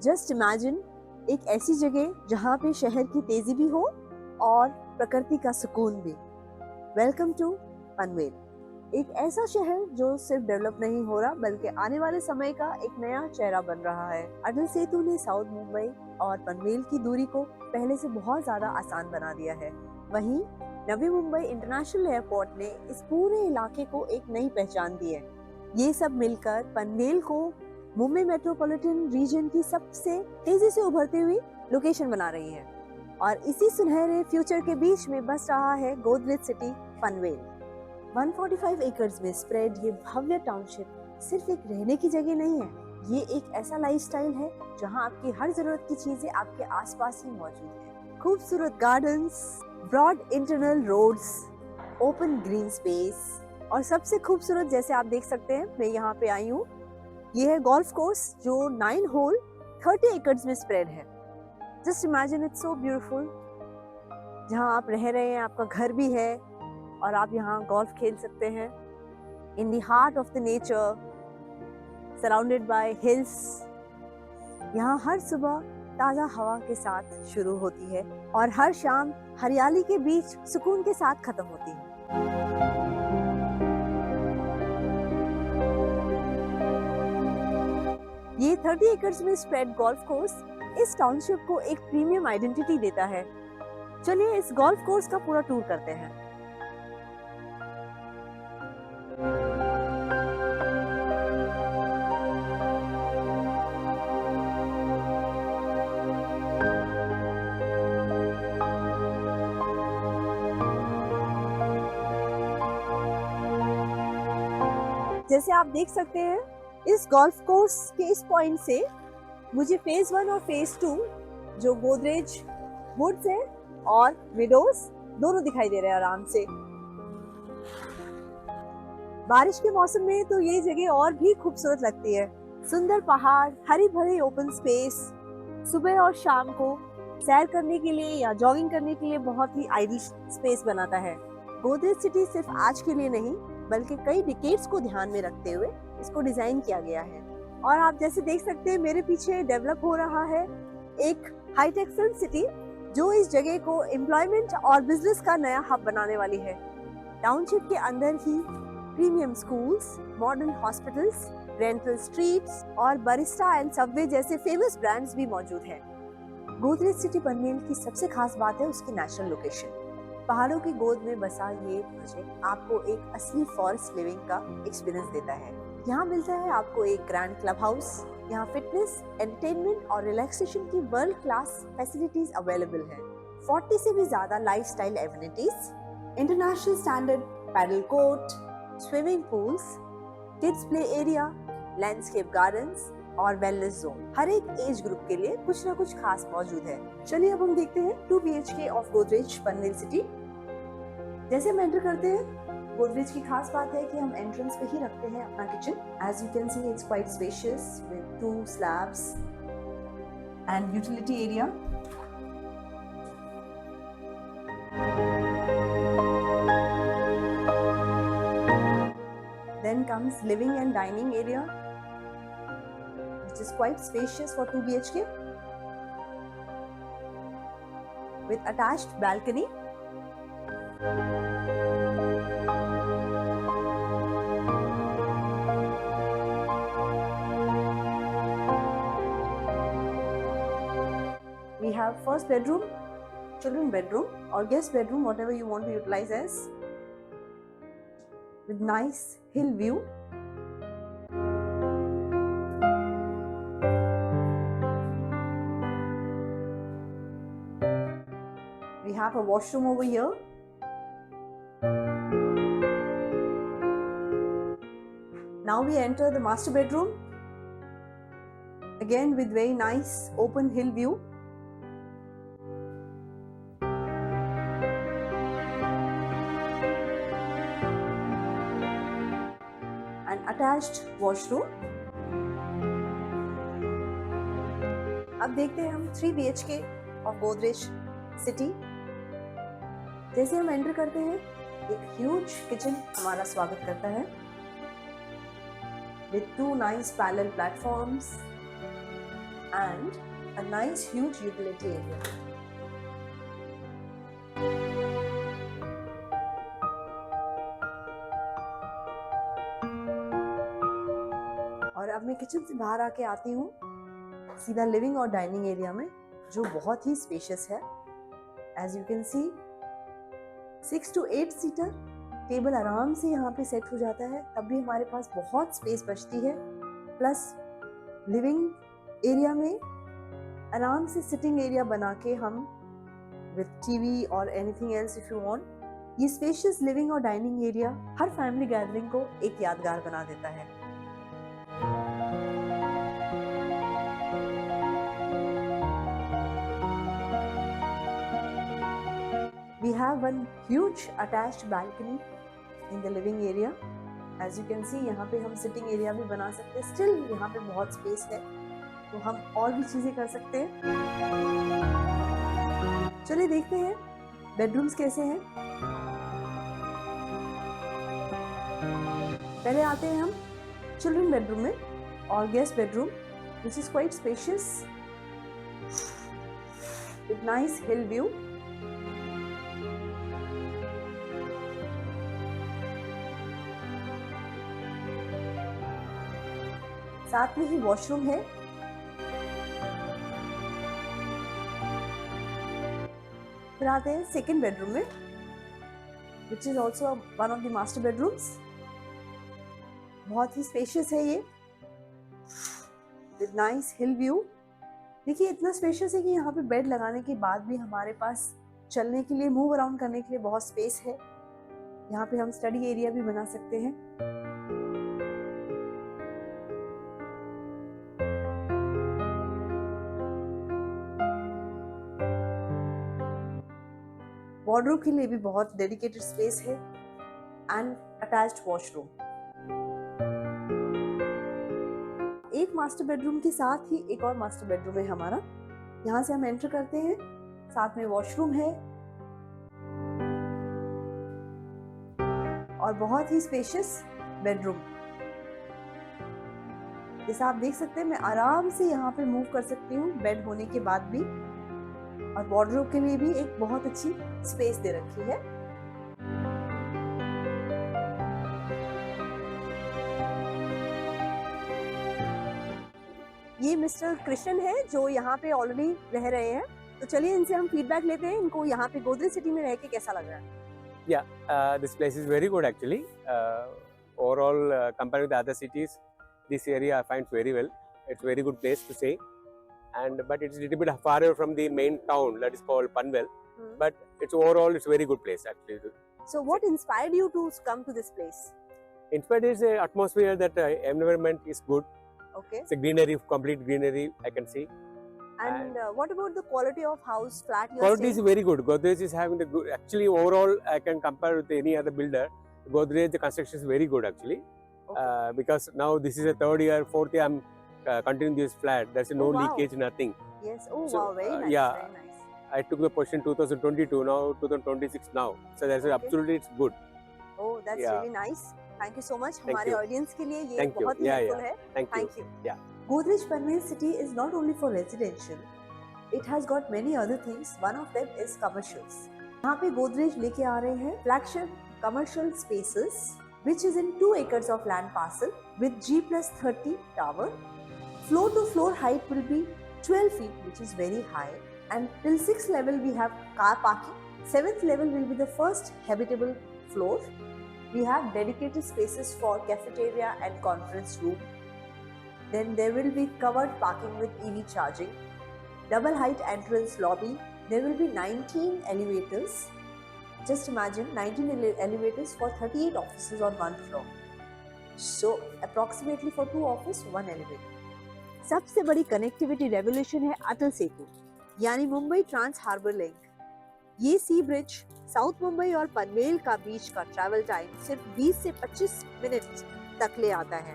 Just imagine एक ऐसी जगह जहाँ पे शहर की तेजी भी हो और प्रकृति का सुकून भी। वेलकम टू पनवेल, एक ऐसा शहर जो सिर्फ डेवलप नहीं हो रहा बल्कि आने वाले समय का एक नया चेहरा बन रहा है। अटल सेतु ने साउथ मुंबई और पनवेल की दूरी को पहले से बहुत ज्यादा आसान बना दिया है। वहीं नवी मुंबई इंटरनेशनल एयरपोर्ट ने इस पूरे इलाके को एक नई पहचान दी है। ये सब मिलकर पनवेल को मुंबई मेट्रोपॉलिटन रीजन की सबसे तेजी से उभरती हुई लोकेशन बना रही है और इसी सुनहरे फ्यूचर के बीच में बस रहा है गोदरेज सिटी पनवेल। 145 एकर्स में स्प्रेड ये भव्य टाउनशिप सिर्फ एक रहने की जगह नहीं है, ये एक ऐसा लाइफस्टाइल है जहां आपकी हर जरूरत की चीजें आपके आसपास ही मौजूद है। खूबसूरत gardens, broad internal roads, open green space और सबसे खूबसूरत, जैसे आप देख सकते हैं मैं यहाँ पे आई हूँ, ये है गोल्फ कोर्स जो 9 होल 30 एकर्स में स्प्रेड है। Just imagine, it's so beautiful. जहाँ आप रह रहे हैं आपका घर भी है और आप यहाँ गोल्फ खेल सकते हैं in the heart of the nature, surrounded by hills. यहाँ हर सुबह ताजा हवा के साथ शुरू होती है और हर शाम हरियाली के बीच सुकून के साथ खत्म होती है। ये 30 एकर्स में स्प्रेड गोल्फ कोर्स इस टाउनशिप को एक प्रीमियम आइडेंटिटी देता है। चलिए इस गोल्फ कोर्स का पूरा टूर करते हैं। जैसे आप देख सकते हैं इस गोल्फ कोर्स के इस पॉइंट से मुझे फेज 1 और फेज 2 जो गोदरेज वुड्स है और विडोज दोनों दिखाई दे रहे हैं आराम से। बारिश के मौसम में तो ये जगह और भी खूबसूरत लगती है। सुंदर पहाड़, हरी भरी ओपन स्पेस, सुबह और शाम को सैर करने के लिए या जॉगिंग करने के लिए बहुत ही आइडियल स्पेस बनाता है। गोदरेज सिटी सिर्फ आज के लिए नहीं बल्कि कई डिकेड्स को ध्यान में रखते हुए इसको डिजाइन किया गया है। और आप जैसे देख सकते हैं मेरे पीछे डेवलप हो रहा है एक हाईटेक फिल्म सिटी जो इस जगह को एम्प्लॉयमेंट और बिजनेस का नया हब बनाने वाली है। टाउनशिप के अंदर ही premium schools, modern hospitals, rental streets और बरिस्टा एंड सबवे जैसे फेमस ब्रांड्स भी मौजूद हैं। गोदरेज सिटी पनवेल की सबसे खास बात है उसकी नेचुरल लोकेशन। पहाड़ों की गोद में बसा ये प्रोजेक्ट आपको एक असली फॉरेस्ट लिविंग का एक्सपीरियंस देता है। यहाँ मिलता है आपको एक ग्रैंड क्लब हाउस। यहाँ फिटनेस, एंटरटेनमेंट और रिलैक्सेशन की वर्ल्ड क्लास फैसिलिटीज अवेलेबल है। 40 से भी ज्यादा lifestyle amenities, international standard padel court, swimming pools, kids play area, landscape gardens और वेलनेस जोन। हर एक एज ग्रुप के लिए कुछ ना कुछ खास मौजूद है। चलिए अब हम देखते हैं 2 BHK of Godrej Panvel city. जैसे हम एंटर करते हैं, गोदरेज की खास बात है कि हम एंट्रेंस पे ही रखते हैं अपना kitchen. As you can see it's quite spacious with 2 slabs and utility area. Then comes living and dining area, which is quite spacious for 2 BHK with attached balcony. We have first bedroom, children bedroom or guest bedroom, whatever you want to utilize as, with nice hill view. We have a washroom over here. Now we enter the master bedroom, again with very nice open hill view. An attached washroom. अब देखते हैं हम 3 BHK of Godrej city. जैसे हम enter करते हैं एक huge kitchen हमारा स्वागत करता है with 2 nice parallel platforms and a nice huge utility area. और अब मैं किचन से बाहर आके आती हूँ सीधा लिविंग और डाइनिंग एरिया में, जो बहुत ही स्पेशियस है। As you can see 6 to 8 seater table आराम से यहाँ पे सेट हो जाता है, तब भी हमारे पास बहुत स्पेस बचती है। प्लस लिविंग एरिया में आराम से सिटिंग एरिया बना के हम विद टीवी और anything else if you want, ये स्पेशियस लिविंग और डाइनिंग एरिया हर फैमिली गैदरिंग को एक यादगार बना देता है। We have one huge attached balcony in the living area. As you can see, यहाँ पे हम sitting area भी बना सकते हैं। Still यहाँ पे बहुत space है, तो हम और भी चीजें कर सकते हैं। चलिए देखते हैं bedrooms कैसे हैं। पहले आते हैं हम children bedroom में और guest bedroom, which is quite spacious with nice hill view. साथ में ही वॉशरूम है। फिर आते हैं सेकेंड बेडरूम में, which is also one of the master bedrooms. बहुत ही स्पेशियस है ये, विद नाइस हिल व्यू। देखिए इतना स्पेशियस है कि यहाँ पे बेड लगाने के बाद भी हमारे पास चलने के लिए, मूव अराउंड करने के लिए बहुत स्पेस है। यहाँ पे हम स्टडी एरिया भी बना सकते हैं। वार्डरोब के लिए भी बहुत डेडिकेटेड स्पेस है एंड अटैच्ड वॉशरूम। एक मास्टर बेडरूम के साथ ही एक और मास्टर बेडरूम है हमारा। यहाँ से हम एंटर करते हैं, साथ में वॉशरूम है और बहुत ही स्पेशियस बेडरूम। जैसा आप देख सकते हैं, मैं आराम से यहाँ पे मूव कर सकती हूँ बेड होने के बाद भी, और वार्डरोब के लिए भी एक बहुत अच्छी स्पेस दे रखी है। ये मिस्टर कृष्ण है जो यहाँ पे ऑलरेडी रह रहे हैं, तो चलिए इनसे हम फीडबैक लेते हैं, इनको यहाँ पे गोदरेज सिटी में रह के कैसा लग रहा है। This place is very good actually. Overall, compared with the other cities, this area I find very well. It's a very good place to stay. But it's a little bit far away from the main town that is called Panvel. But it's overall it's a very good place actually. So what inspired you to come to this place? Inspired is the atmosphere, that environment is good. Okay. It's a greenery, complete greenery I can see. And what about the quality of house, flat you're Quality staying? is very good. Godrej is having the good. Actually, overall I can compare with any other builder. Godrej, the construction is very good actually. Okay. Because now this is a third year, fourth year I'm continuing this flat. There's no wow. leakage, nothing. Yes. Oh So, wow, very nice. yeah. Very nice. I took the position 2022, now 2026 now. So that's Okay. absolutely it's good. Oh, that's Yeah. really nice. Thank you so much. Thank हमारे you. Audience के लिए ये Thank you. बहुत ही Yeah, helpful yeah. है। Thank you. Thank you. Yeah. Godrej Panvel City is not only for residential. It has got many other things. One of them is commercials. यहाँ पे Godrej लेके आ रहे हैं flagship commercial spaces, which is in 2 acres of land parcel with G+30 tower. Floor to floor height will be 12 feet, which is very high. And till 6th level we have car parking. 7th level will be the first habitable floor. We have dedicated spaces for cafeteria and conference room. Then there will be covered parking with EV charging. Double height entrance lobby. There will be 19 elevators. Just imagine 19 elevators for 38 offices on one floor. So approximately for 2 office, 1 elevator. सबसे बड़ी connectivity revolution है अटल सेतु, यानी Mumbai trans harbour link. ये सी bridge south Mumbai और पनवेल का बीच का travel time सिर्फ 20 से 25 मिनट तक ले आता है।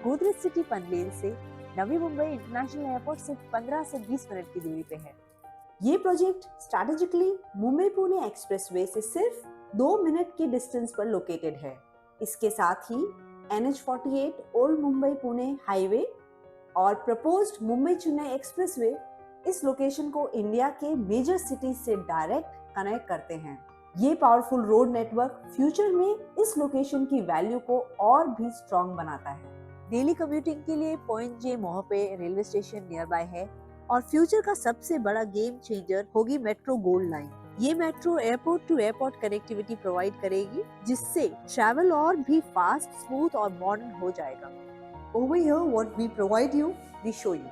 गोदरेज सिटी पनवेल से नवी मुंबई इंटरनेशनल एयरपोर्ट सिर्फ 15 से 20 मिनट की दूरी पे है। ये project strategically Mumbai Pune expressway से सिर्फ 2 मिनट की डिस्टेंस पर लोकेटेड है। इसके साथ ही NH48 old Mumbai Pune highway और प्रपोज्ड मुंबई चेन्नई एक्सप्रेसवे इस लोकेशन को इंडिया के मेजर सिटीज से डायरेक्ट कनेक्ट करते हैं। ये पावरफुल रोड नेटवर्क फ्यूचर में इस लोकेशन की वैल्यू को और भी स्ट्रॉन्ग बनाता है। डेली कम्यूटिंग के लिए पॉइंट जे Mohope railway station nearby है और फ्यूचर का सबसे बड़ा गेम चेंजर होगी मेट्रो गोल्ड लाइन। ये metro airport to airport connectivity provide करेगी, जिससे ट्रैवल और भी फास्ट, स्मूथ और मॉडर्न हो जाएगा। Over here, what we provide you, we show you.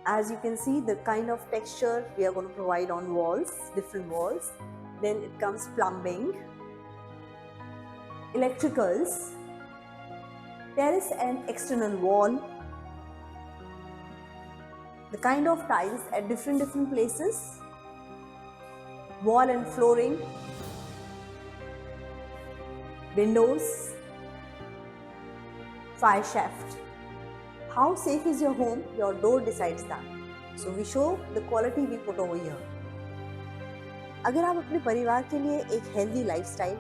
As you can see, the kind of texture we are going to provide on walls, different walls. Then it comes plumbing, electricals, terrace and external wall, the kind of tiles at different places, wall and flooring, windows, fire shaft. How safe is your home? Your door decides that. So we show the quality we put over here. अगर आप अपने परिवार के लिए एक healthy lifestyle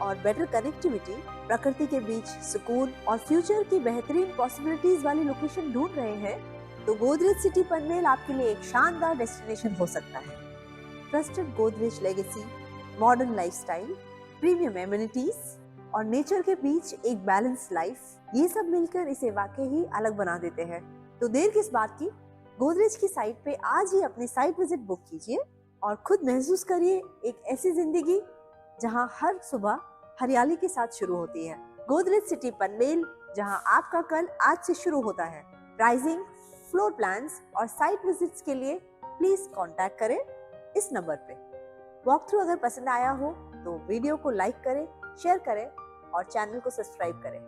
और better connectivity, प्रकृति के बीच सुकून और फ्यूचर की बेहतरीन पॉसिबिलिटीज वाली लोकेशन ढूंढ रहे हैं, तो गोदरेज सिटी पनवेल आपके लिए एक शानदार डेस्टिनेशन हो सकता है। Trusted Godrej legacy, modern lifestyle, premium amenities और नेचर के बीच एक बैलेंस लाइफ, ये सब मिलकर इसे वाकई ही अलग बना देते हैं। तो देर किस बात की, गोदरेज की साइट पे आज ही अपनी साइट विजिट बुक कीजिए और खुद महसूस करिए एक ऐसी जिंदगी जहां हर सुबह हरियाली के साथ शुरू होती है। गोदरेज सिटी पनवेल, जहां आपका कल आज से शुरू होता है। प्राइसिंग, फ्लोर प्लान्स और साइट विजिट्स के लिए प्लीज कांटेक्ट करें इस नंबर पे। वॉक थ्रू अगर पसंद आया हो तो वीडियो को लाइक करें, शेयर करें और चैनल को सब्सक्राइब करें।